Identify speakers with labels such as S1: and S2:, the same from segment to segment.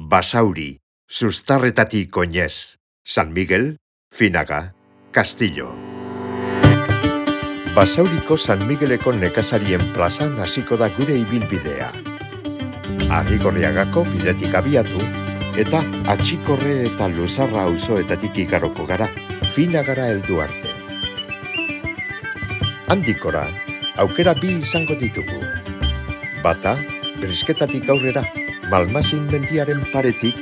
S1: Basauri, Sustarretatik oinez, San Miguel, Finaga, Castillo. Basauriko San Migueleko nekazarien plazan hasiko da gure ibilbidea. Arrigorriagako bidetik abiatu eta Atxikorre eta Luzarra auzoetatik igaroko gara, Finagara heldu arte. Handikora, aukera bi izango ditugu. Bata, Brisketatik aurrera, Malmasin mendiaren paretik,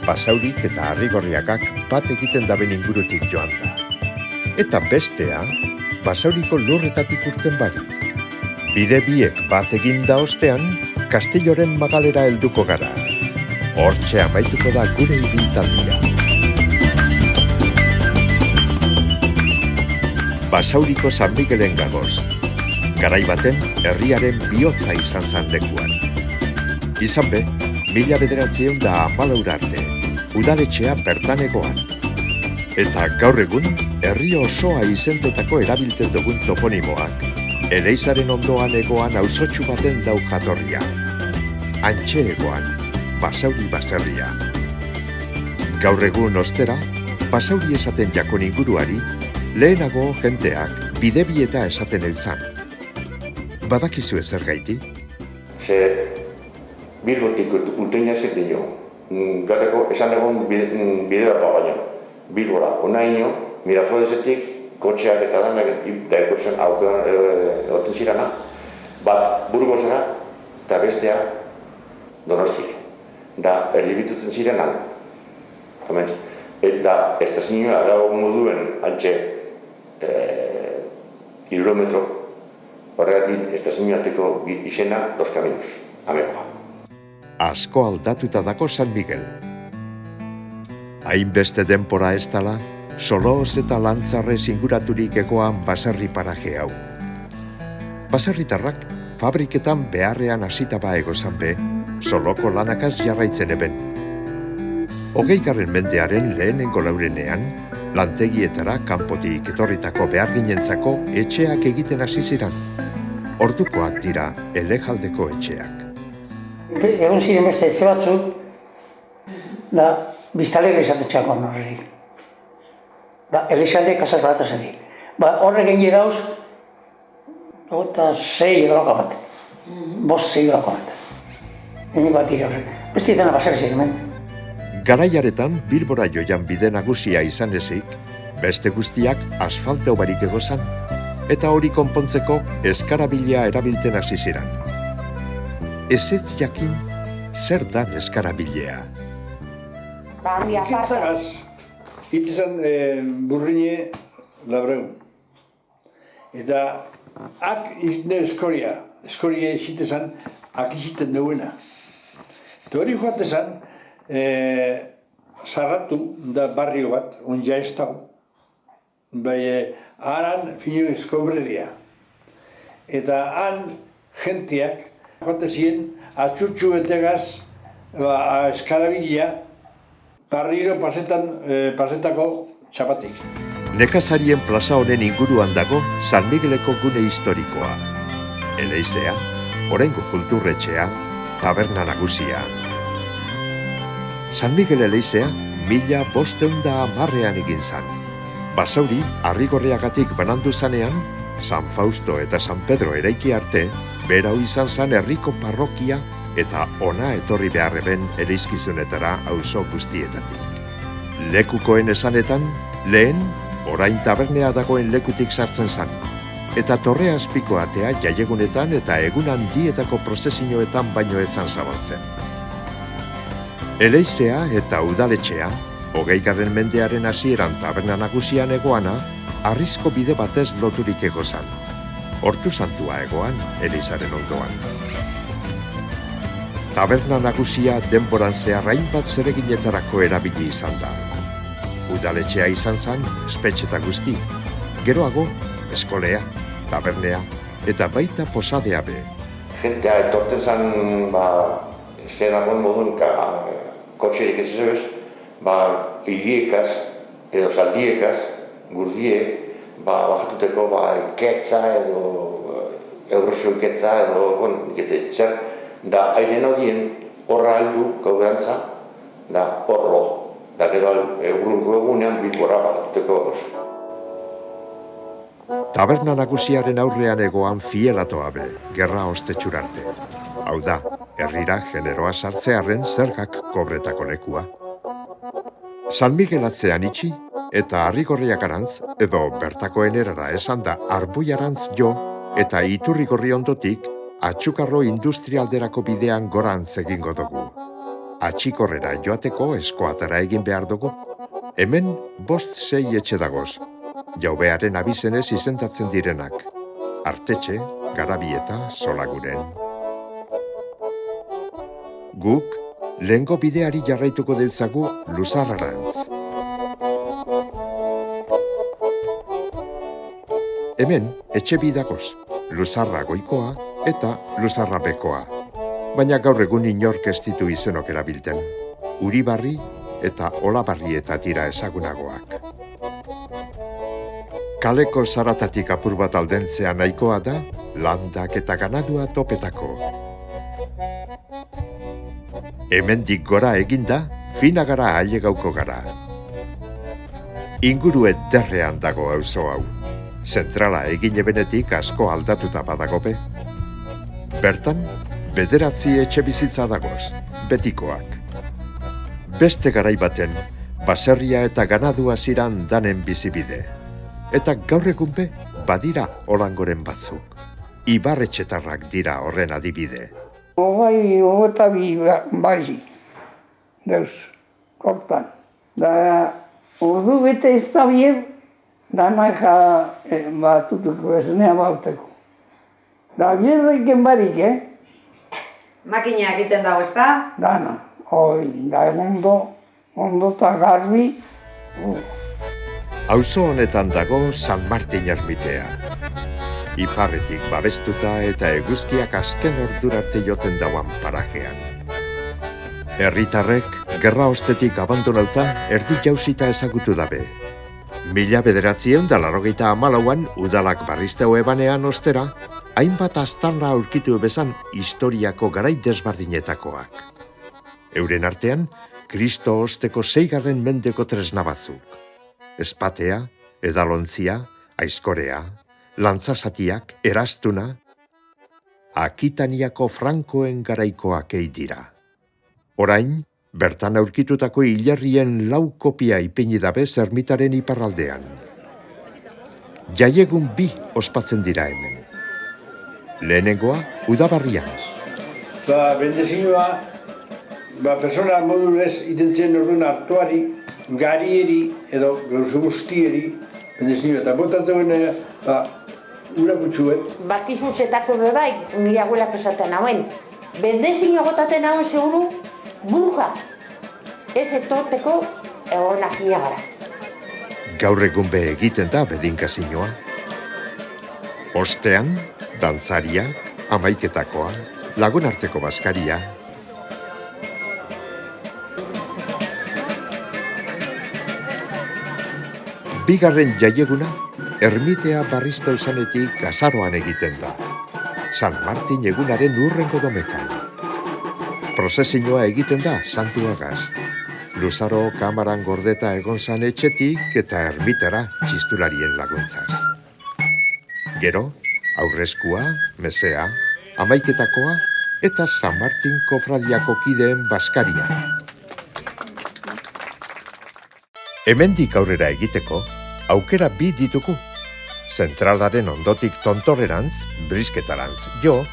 S1: Basaurik eta Arrigorriagak bat egiten daben ingurutik joan da. Eta bestea, Basauriko lurretatik urten bari. Bide biek bat eginda ostean, Kastilloren magalera helduko gara. Hortxe amaituko da gure ibiltaldia. Basauriko San Miguelen gagoz. Garai baten, herriaren bihotza izan zan lekuan. Izan be, 1914 arte, udaletxea bertanegoan. Eta gaur egun, herri osoa izentetako erabiltzen dugun toponimoak, Eleizaren ondoan egoan auzotxu baten daukatorria. Antxe egoan, Basauri baserria. Gaur egun ostera, Basauri esaten jakon inguruari, lehenago jenteak bidebieta esaten eutzan. Badakizu ezer gaiti?
S2: Bilbotik urteinazket dino. Gateko esan egon bidea baina. Bilbora, onaino, Miraforesetik, kotxeak eta danak daikozen aukean egoten zirana, bat Burgosera eta bestea Donosti. Da, erdibitutzen zirenan. Eta estazioa dago moduen antxe kilometro horregatik estazioateko izena Dos Caminos, amekoa.
S1: Asko aldatuta dago San Miguel. Hainbeste denpora ez dala, Soloz eta Lantzarrez inguraturik egoan baserri paraje hau. Baserritarrak fabriketan beharrean hasitaba egozan be, Soloko lanakaz jarraitzen eben. 20. mendearen lehenengo laurenean, lantegietara kanpotik etorritako beharginentzako etxeak egiten hasi ziren. Ordukoak dira Elejaldeko etxeak.
S3: Egon ziren beste etxe batzuk, da biztalera izaten txakon horreri. Elizalde kasas bat azari. Horre gengi dauz, 6 euroko bat. 5-6 euroko bat. Egin bat dira horre. Beste dena baserri ziren.
S1: Garaiaretan Bilbora joian bide nagusia izan ezik, beste guztiak asfalteo barik egozan, eta hori konpontzeko eskarabila erabilten hasi ziren. Ez jakin, zer dan eskarabilea?
S4: Ikitzagaz, itzizan burrine labreun. Eta ak izne eskoria esitezan, ak iziten duena. Eta hori joatezan, zarratu da barrio bat, onja ez dago. Haran fino eskobreria. Eta han gentiak, joatezien, atxutxu betegaz eskarabilia, barriro pasetako txapatik.
S1: Nekazarien plaza honen inguruan dago San Migueleko gune historikoa. Eleizea, oraingo kulturretxea, taberna nagusia. San Miguel Eleizea 1510 egin zan. Basauri, Arrigorriagatik banandu zanean, San Fausto eta San Pedro eraiki arte, berau izan zan herriko parrokia eta ona etorri beharreben ereizkizunetara auzo guztietatik. Lekukoen esanetan, lehen, orain tabernea dagoen lekutik sartzen zan, eta torre azpiko atea jaiegunetan eta egun handietako prozesinoetan baino etzan zabaltzen. Eleizea eta udaletxea, 20. mendearen hasieran taberna nagusian egoana, harrizko bide batez loturik egozan. Hortu santua egoan, Eleizaren ondoan. Taberna nagusia denboran zehar hainbat zereginetarako erabili izan da. Udaletxea izan zan, espetxeta guzti. Geroago, eskolea, tabernea eta baita posadea be.
S2: Jentea etorten zan, eskenakon modun, kotxerik ez zebez, higiekaz edo zaldiekaz, gurdie, bajatuteko iketza edo eurosio iketza edo, txer, da airen horien horra aldu gauberantza, da horlo. Da gero egurungo egunean bilbora batuteko gozu.
S1: Taberna nagusiaren aurrean egoan fielatoa be, gerra ostetxurarte. Hau da, herrira generoa sartzearen zergak kobretako lekua. San Miguel atzean itxi eta Arrigorriagarantz edo bertakoen erara esan da Arbuiarantz jo eta Iturrigorri ondotik Atxukarro industrialderako bidean gorantz egingo dugu. Atxikorrera joateko eskoatara egin behar dugu. Hemen 5-6 etxe dagoz. Jaubearen abizenez izendatzen direnak. Artetxe, Garabieta, Solaguren. Guk, lehengo bideari jarraituko deutzagu Luzarrarantz. Hemen, etxe bidagoz, Luzarra goikoa eta Luzarra bekoa. Baina gaur egun inork ez ditu izenok erabilten. Uribarri eta Olabarri eta tira ezagunagoak. Kaleko zaratatik apur bat aldentzea nahikoa da, landak eta ganadua topetako. Hemendik gora eginda, fina gara ailegauko gara. Inguru ederrean dago auzo hau. Zentrala egin ebenetik asko aldatuta badagope. Bertan, 9 etxe bizitza dagoz, betikoak. Beste garai baten, baserria eta ganadua ziran danen bizibide. Eta gaur egun be, badira Olangoren batzuk. Ibarretxetarrak dira horren adibide.
S3: Bai, eta bai, deus, kortan. Da, ordu bete ez da bien, dana batutuko esnea bauteko. Da, bierreken barik,
S5: Makina egiten dago, ezta?
S3: Dana, da ondo eta garbi.
S1: Auzo honetan dago San Martin ermitea. Iparretik babestuta eta eguzkiak azken ordurarte joten dauan parajean. Herritarrek, gerra ostetik abandonauta, erdi jausita ezagutu dabe. 1984an udalak barrizteu ebanean ostera, hainbat aztarna aurkitu bezan historiako garai desbardinetakoak. Euren artean, Kristo osteko 6. mendeko tresna batzuk. Espatea, edalontzia, aizkorea, lantzasatiak, erastuna, Akitaniako frankoen garaikoak dira. Orain, bertan aurkitutako hilerrien 4 kopia ipini dabe ermitaren iparraldean. Jaiegun 2 ospatzen dira hemen. Lehenengoa, Udabarrian.
S4: Bendezinoa, persona modulez itentzen orduan hartuari, garieri edo gauzu guztieri, bendezinoa, eta botatzen ura gutxuet.
S6: Bakizutzetako bebai, nire abuela pesaten hauen. Bendezinoa botaten hauen seguru, burja. Ez etorteko egonak gara.
S1: Gaur egun be egiten da bedinkazinoa. Ostean, dantzariak, amaiketakoa, lagunarteko baskaria. Bigarren jaieguna, ermitea barrizta usanetik azaroan egiten da. San Martin egunaren urrengo domekan. Prozesinoa egiten da santuagaz. Luzaro kamaran gordeta egon zan etxetik eta ermitara txistularien laguntzaz. Gero, aurreskua, mesea, amaiketakoa eta San Martin kofradiako kideen baskaria. Hemendik aurrera egiteko, aukera 2 dituku. Zentralaren ondotik Tontorrerantz, Brisketarantz jo,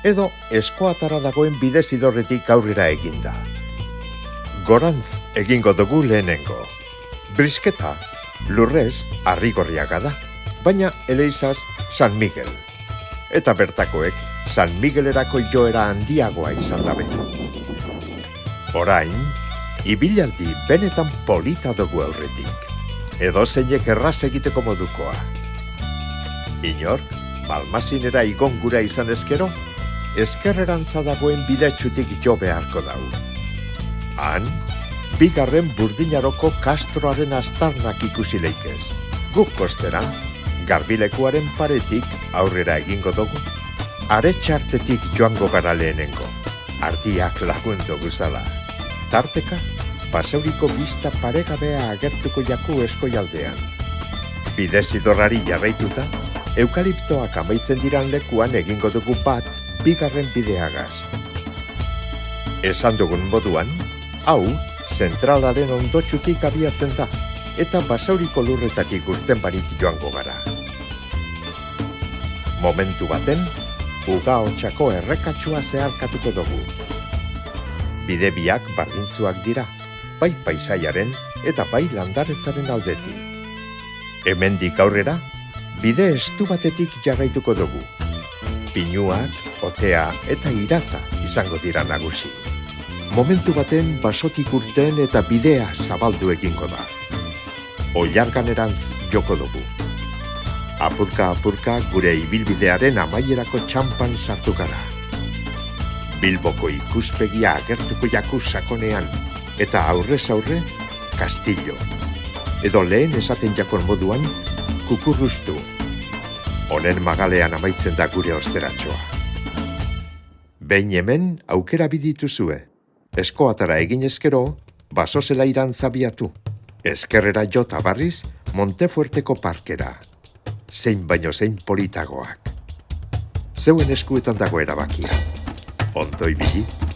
S1: edo eskoatara dagoen bidezidorretik aurrera eginda. Gorantz egingo dugu lehenengo. Brisketa, lurrez Arrigorriaga da, baina eleizaz San Miguel. Eta bertakoek San Miguelerako joera handiagoa izan dabe. Orain, ibilaldi benetan polita dugu aurretik. Edo zeinek erraz egiteko modukoa. Inork, Balmasinera igongura izan ezkero, ezkerrerantza dagoen bidetxutik jo beharko dau. Han, 2. Burdinaroko Kastroaren aztarnak ikusi leikez. Guk kostera, garbilekuaren paretik aurrera egingo dugu. Aretxartetik joango gara lehenengo. Ardiak lagundu guzala. Tarteka, Basauriko bista paregabea agertuko jaku eskoialdean. Bidezidorrari jarraituta, eukaliptoak amaitzen diran lekuan egingo dugu bat bigarren bideagaz. Esan dugun moduan, hau zentralaren ondotxutik abiatzen da eta Basauriko lurretatik urten barik joango gara. Momentu baten, Ugaotxako errekatsua zeharkatuko dugu. Bide biak bardintzuak dira, bai paisaiaren eta bai landaretzaren aldetik. Hemendik aurrera, bide estu batetik jarraituko dugu. Pinuak, otea eta iratza izango dira nagusi. Momentu baten basotik urten eta bidea zabaldu egingo da. Oilarganerantz joko dugu. Apurka-apurka gure ibilbidearen amaierako txampan sartu gara. Bilboko ikuspegia agertuko jaku sakonean eta aurrez aurre, Kastillo. Edo lehen esaten jakon moduan, Kukurrustu. Honen magalean amaitzen da gure osteratxoa. Behin hemen aukera bidituzue. Eskoatara egin ezkero, Basozela irantzabiatu. Ezkerrera jota barriz, Montefuerteko parkera. Zein baino zein politagoak. Zeuen eskuetan dago erabakia. Ondo ibili.